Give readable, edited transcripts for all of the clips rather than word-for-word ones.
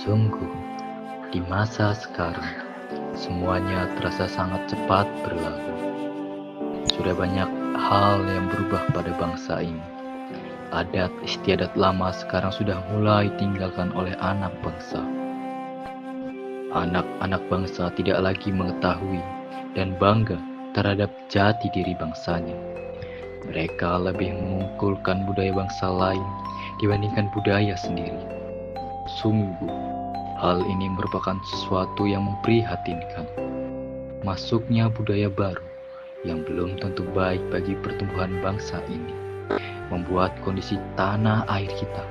Sungguh, di masa sekarang, semuanya terasa sangat cepat berlalu. Sudah banyak hal yang berubah pada bangsa ini. Adat istiadat lama sekarang sudah mulai ditinggalkan oleh anak bangsa. Anak-anak bangsa tidak lagi mengetahui dan bangga terhadap jati diri bangsanya. Mereka lebih mengunggulkan budaya bangsa lain dibandingkan budaya sendiri. Sungguh, hal ini merupakan sesuatu yang memprihatinkan. Masuknya budaya baru yang belum tentu baik bagi pertumbuhan bangsa ini membuat kondisi tanah air kita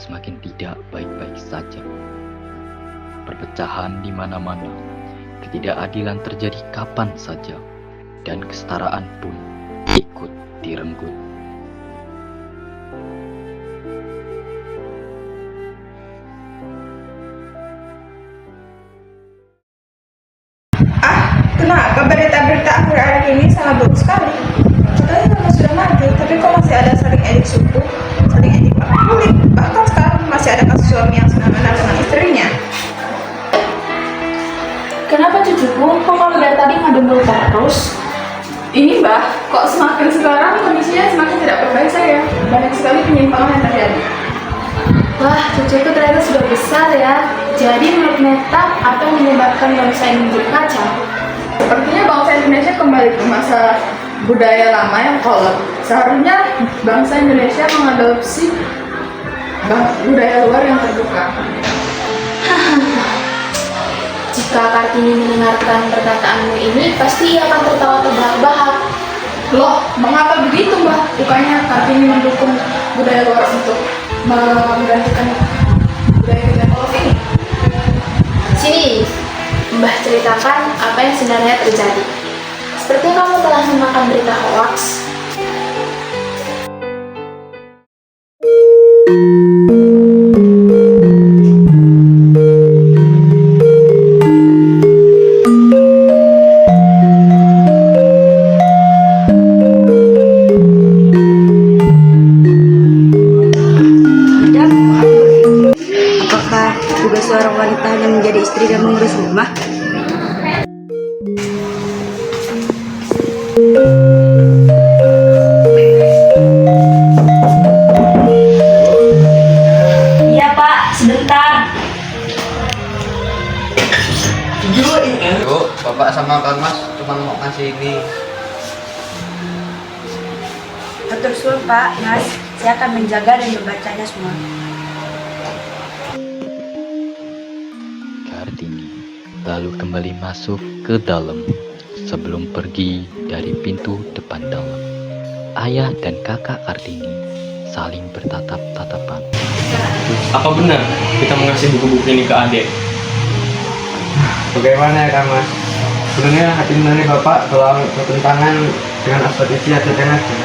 semakin tidak baik-baik saja. Perpecahan di mana-mana, ketidakadilan terjadi kapan saja, dan kesetaraan pun ikut direnggut. Kenapa berita-berita akhir-akhir ini sangat bagus sekali? Katanya memang sudah maju, tapi kok masih ada saling ejek suku, saling ejek kulit. Bahkan sekarang masih ada kasus suami yang senang-senang dengan istrinya. Kenapa cucuku? Kok kalau dari tadi ngadu terus? Ini mbah, kok semakin sekarang kondisinya semakin tidak baik saya. Banyak sekali penyimpangan yang terjadi. Wah, cucuku ternyata sudah besar ya. Jadi menurut Neta, apa yang menyebabkan bangsa ini menjadi kacau? Sepertinya bangsa Indonesia kembali ke masa budaya lama yang kolot. Seharusnya bangsa Indonesia mengadopsi budaya luar yang terbuka. Jika Kartini mendengarkan perkataanmu ini, pasti ia akan tertawa terbahak-bahak. Loh, mengapa begitu mbak? Bukannya Kartini mendukung budaya luar untuk menggantikan budaya kita polos ini? Sini, Mbah ceritakan apa yang sebenarnya terjadi. Sepertinya kamu telah memakan berita hoax. Apakah tugas seorang wanita hanya menjadi istri dan mengurus rumah? Iya Pak, sebentar. Yuk, Bapak sama Kang Mas cuma mau ngasih ini. Atur suhun Pak, Mas. Saya akan menjaga dan membacanya semua. Kartini lalu kembali masuk ke dalam sebelum pergi dari pintu depan dalam. Ayah dan kakak Kartini saling bertatap-tatapan. Apa benar kita mengasih buku-buku ini ke adik? Bagaimana ya Kang Mas? Sebenarnya hati nurani Bapak kalau bertentangan dengan aspek istiadat yang ada.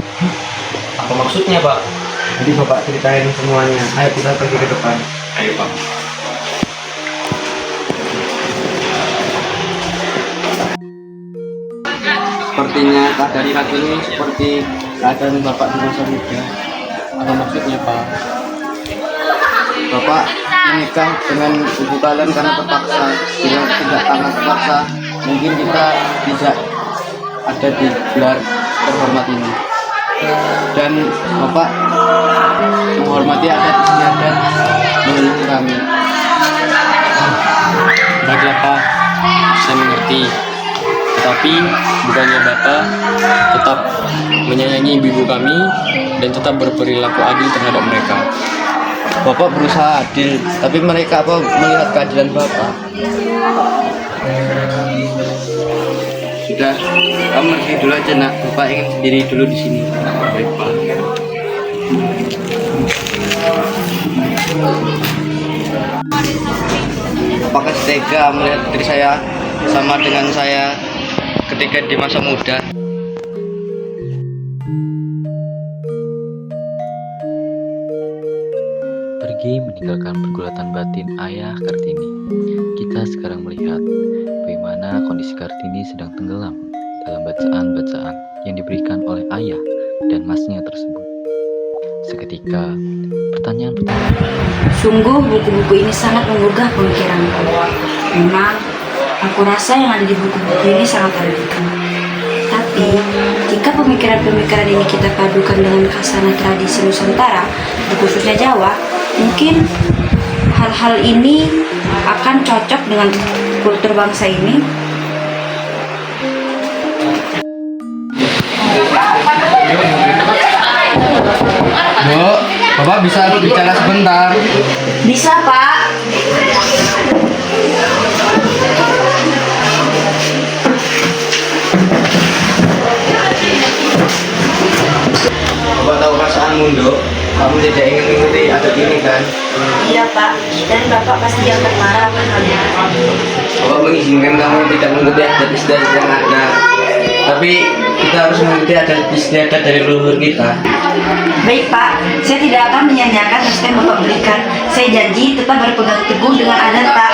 Apa maksudnya Pak? Jadi Bapak ceritain semuanya. Ayo kita pergi ke depan. Ayo Pak. Sepertinya keadaan saat ini seperti keadaan Bapak di masa muda. Apa maksudnya Pak? Bapak menikah dengan ibu kalian karena terpaksa. Bila tidak karena terpaksa, mungkin kita tidak ada di gelar terhormat ini. Dan Bapak menghormati adat istiadat menurut kami. Baiklah Pak, saya mengerti. Tetapi bukannya Bapak tetap menyayangi ibu kami dan tetap berperilaku adil terhadap mereka. Bapak berusaha adil, tapi mereka apa melihat keadilan Bapak? Sudah, kamu pergi dulu aja nak. Bapak ingin sendiri dulu di sini. Baik Pak. Apakah tega melihat diri saya sama dengan saya ketika di masa muda? Pergi meninggalkan pergulatan batin ayah Kartini. Kita sekarang melihat bagaimana kondisi Kartini sedang tenggelam dalam bacaan-bacaan yang diberikan oleh ayah dan masnya tersebut. Seketika, pertanyaan-pertanyaan Sungguh buku-buku ini sangat menggugah pemikiranku. Memang, aku rasa yang ada di buku-buku ini sangat radikal. Tapi, jika pemikiran-pemikiran ini kita padukan dengan khasanah tradisi Nusantara, khususnya Jawa, mungkin hal-hal ini akan cocok dengan kultur bangsa ini. Bu, Bapak bisa bicara sebentar? Bisa, Pak. Bapak tahu perasaanmu, Dok. Kamu tidak ingin mengikuti adat ini kan? Iya, Pak. Dan Bapak pasti akan marah akan hal ini. Bapak mengizinkan kamu tidak mengikuti adat istiadat yang ada. Tapi kita harus mengikuti adat istiadat dari leluhur kita. Baik, Pak. Saya tidak akan menyanyiakan restu yang Bapak berikan. Saya janji tetap berpegang teguh dengan adat, Pak.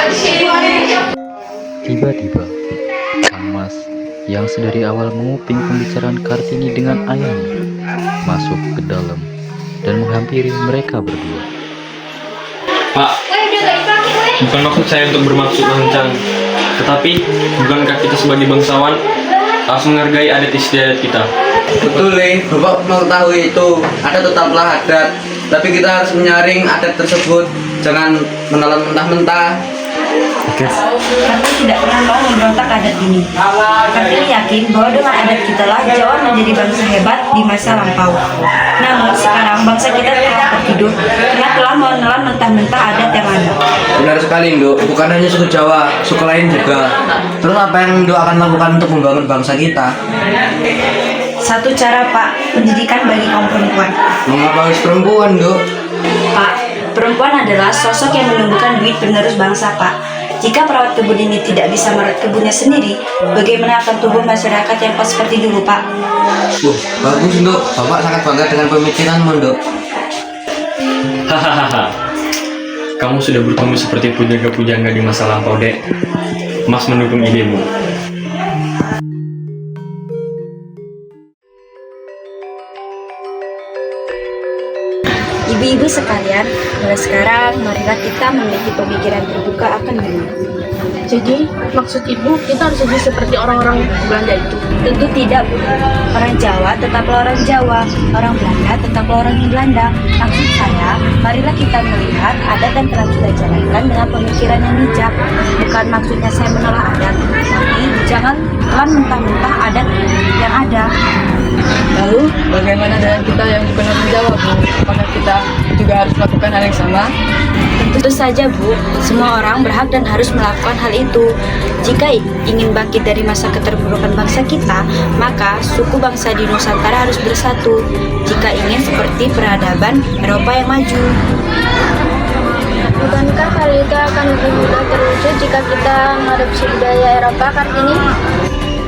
Tiba-tiba, Kang Mas yang sedari awal menguping pembicaraan Kartini dengan ayahnya masuk ke dalam dan menghampiri mereka berdua. Pak, bukan maksud saya untuk bermaksud lancang, tetapi bukankah kita sebagai bangsawan harus menghargai adat istiadat kita? Betul, Bapak mengetahui itu. Adat tetaplah adat. Tapi kita harus menyaring adat tersebut. Jangan menelan mentah-mentah. Kami tidak pernah mau memberontak adat ini. Kami yakin bahwa dengan adat kita lah Jawa menjadi bangsa hebat di masa lampau. Namun sekarang bangsa kita telah tertidur karena telah menelan mentah-mentah adat yang ada. Benar sekali, Nduk. Bukan hanya suku Jawa, suku lain juga. Terus apa yang Nduk akan lakukan untuk membangun bangsa kita? Satu cara, Pak, pendidikan bagi kaum perempuan. Mengapa harus perempuan, Nduk? Pak, perempuan adalah sosok yang menumbuhkan bibit penerus bangsa, Pak. Jika perawat kebun ini tidak bisa merawat kebunnya sendiri, bagaimana akan tumbuh masyarakat yang pas seperti dulu, Pak? Bagus, Nduk. Bapak sangat bangga dengan pemikiranmu, Nduk. Hahaha. Kamu sudah bertumbuh seperti pujangga-pujangga di masa lampau, Dek. Mas mendukung idemu. Ibu-ibu sekalian, mulai sekarang marilah kita memiliki pemikiran terbuka akan dunia. Jadi, maksud ibu, kita harus jadi seperti orang-orang Belanda itu. Tentu tidak, Bu. Orang Jawa tetaplah orang Jawa, orang Belanda tetaplah orang Belanda. Maksud saya, marilah kita melihat adat yang telah kita jalankan dengan pemikiran yang bijak. Bukan maksudnya saya menolak adat, tapi jangan telan mentah-mentah adat yang ada. Lalu, bagaimana dengan kita yang bukan orang Jawa, Bu? Apakah kita juga harus melakukan hal yang sama? Tentu saja, Bu. Semua orang berhak dan harus melakukan hal itu. Jika ingin bangkit dari masa keterpurukan bangsa kita, maka suku bangsa di Nusantara harus bersatu. Jika ingin seperti peradaban Eropa yang maju. Bukankah hal itu akan lebih mudah terwujud jika kita mengadopsi budaya Eropa, Kartini?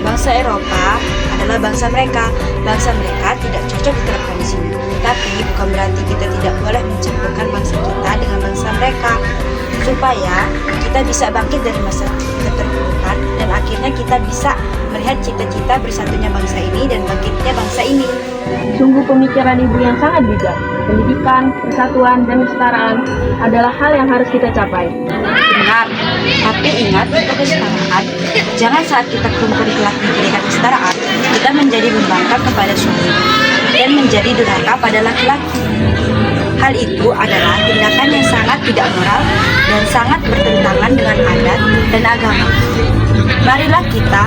Bangsa Eropa adalah bangsa mereka. Bangsa mereka tidak cocok diterapkan di sini. Tapi bukan berarti kita tidak boleh mencampurkan bangsa kita dengan bangsa mereka. Supaya kita bisa bangkit dari masa keterpurukan dan akhirnya kita bisa melihat cita-cita bersatunya bangsa ini dan bangkitnya bangsa ini. Sungguh pemikiran ibu yang sangat bijak. Pendidikan, persatuan, dan kesetaraan adalah hal yang harus kita capai. Benar, tapi ingat untuk kesetaraan. Jangan saat kita kumpul kelak diberikan kesetaraan, kita menjadi membangkang kepada suami dan menjadi durhaka pada laki-laki. Hal itu adalah tindakan yang sangat tidak moral dan sangat bertentangan dengan adat dan agama. Marilah kita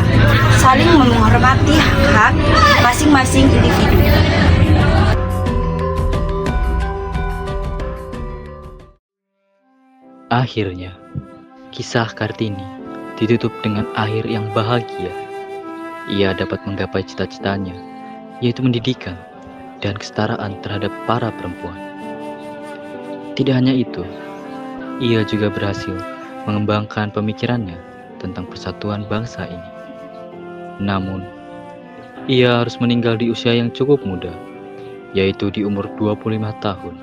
saling menghormati hak-hak masing-masing individu. Akhirnya, kisah Kartini ditutup dengan akhir yang bahagia. Ia dapat menggapai cita-citanya, yaitu pendidikan dan kesetaraan terhadap para perempuan. Tidak hanya itu, ia juga berhasil mengembangkan pemikirannya tentang persatuan bangsa ini. Namun, ia harus meninggal di usia yang cukup muda, yaitu di umur 25 tahun.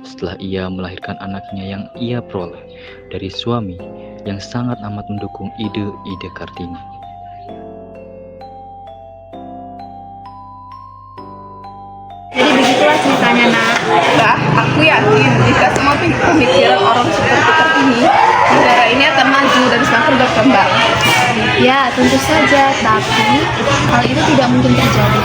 Setelah ia melahirkan anaknya yang ia peroleh dari suami yang sangat amat mendukung ide-ide Kartini. Jadi begitulah ceritanya, Nak. Bah, aku yakin jika semua pemikiran orang seperti ini, negara ini akan maju dan semakin berkembang. Ya, tentu saja, tapi hal itu tidak mungkin terjadi.